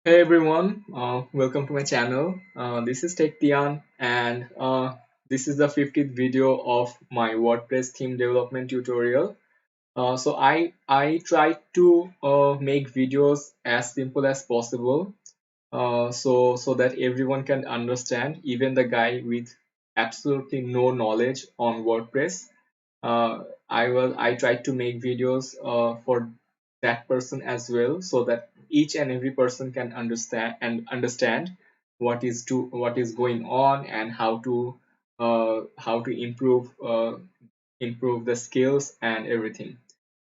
Hey everyone, welcome to my channel. This is Tian, and this is the 50th video of my WordPress theme development tutorial. So I try to make videos as simple as possible, so that everyone can understand, even the guy with absolutely no knowledge on WordPress. I tried to make videos for that person as well, so that each and every person can understand what is going on, and how to improve the skills and everything.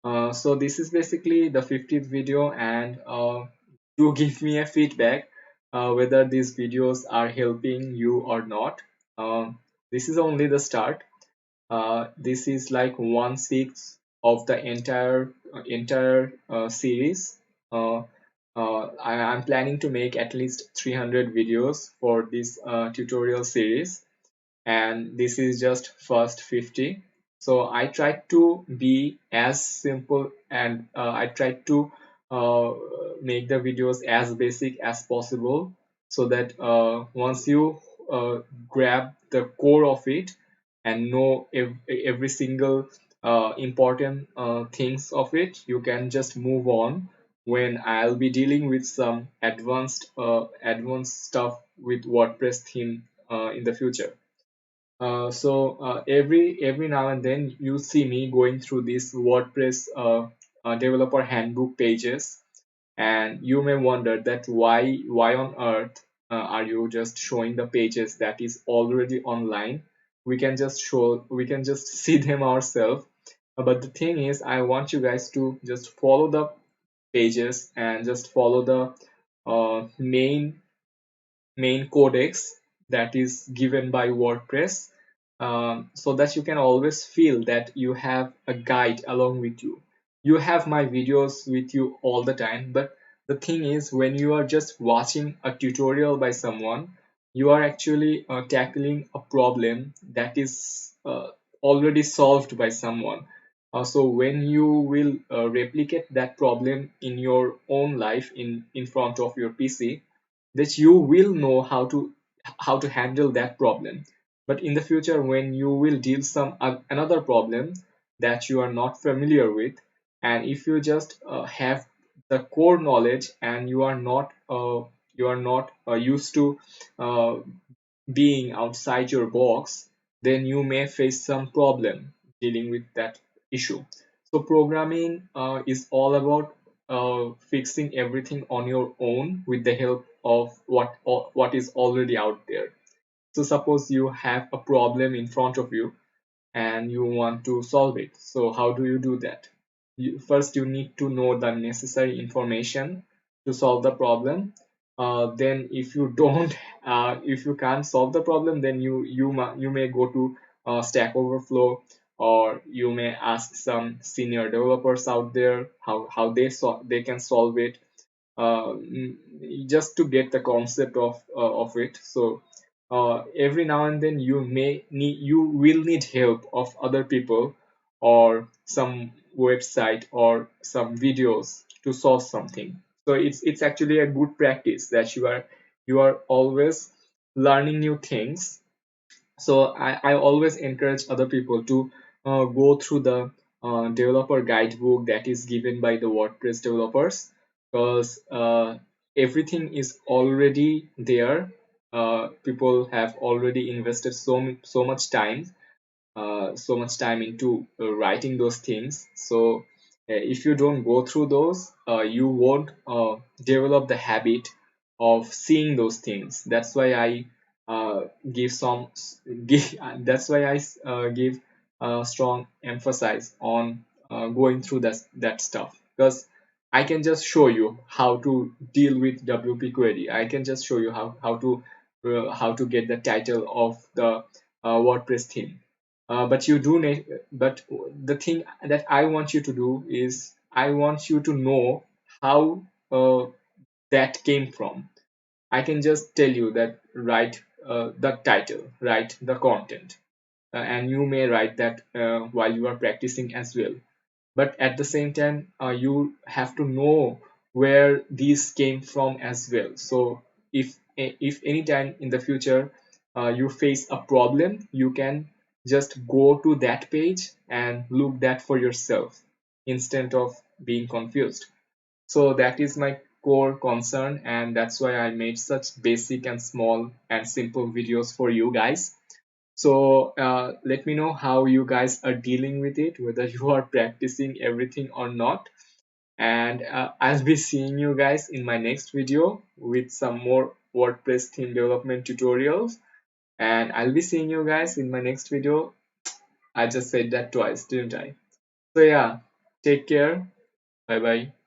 So this is basically the 50th video, and do give me a feedback whether these videos are helping you or not. This is only the start. This is like 1/6 of the entire series. I'm planning to make at least 300 videos for this tutorial series, and this is just first 50. So I tried to be as simple, and I tried to uh, make the videos as basic as possible, so that once you grab the core of it and know every single important things of it, you can just move on when I'll be dealing with some advanced stuff with WordPress theme in the future. Every now and then you see me going through these WordPress developer handbook pages, and you may wonder that why on earth are you just showing the pages that is already online? We can just see them ourselves. But the thing is, I want you guys to just follow the pages and just follow the main codex that is given by WordPress, so that you can always feel that you have a guide along with you. You have my videos with you all the time, but the thing is, when you are just watching a tutorial by someone, you are actually tackling a problem that is already solved by someone. So when you will replicate that problem in your own life, in front of your PC, that you will know how to handle that problem. But in the future, when you will deal some another problem that you are not familiar with, and if you just have the core knowledge, and you are not used to uh, being outside your box, then you may face some problem dealing with that issue. So programming is all about fixing everything on your own with the help of what is already out there. So suppose you have a problem in front of you and you want to solve it. So how do you do that? First, you need to know the necessary information to solve the problem. Then, if you don't, if you can't solve the problem, then you may go to Stack Overflow, or you may ask some senior developers out there how they can solve it, uh, just to get the concept of it. So every now and then you will need help of other people, or some website, or some videos to solve something. So it's actually a good practice that you are always learning new things. So I always encourage other people to go through the developer guidebook that is given by the WordPress developers, because everything is already there. People have already invested so much time, into writing those things. So if you don't go through those, you won't develop the habit of seeing those things. That's why I give some give, that's why I give strong emphasis on going through that stuff, because I can just show you how to deal with WP query. I can just show you how to get the title of the WordPress theme. But you do need, but the thing that I want you to do is, I want you to know how that came from. I can just tell you that write the title, write the content, and you may write that while you are practicing as well. But at the same time, you have to know where these came from as well. So if anytime in the future you face a problem, you can just go to that page and look that for yourself instead of being confused. So that is my core concern, and that's why I made such basic and small and simple videos for you guys. So let me know how you guys are dealing with it, whether you are practicing everything or not. And I'll be seeing you guys in my next video with some more WordPress theme development tutorials. And I'll be seeing you guys in my next video. I just said that twice, didn't I? So yeah, take care. Bye bye.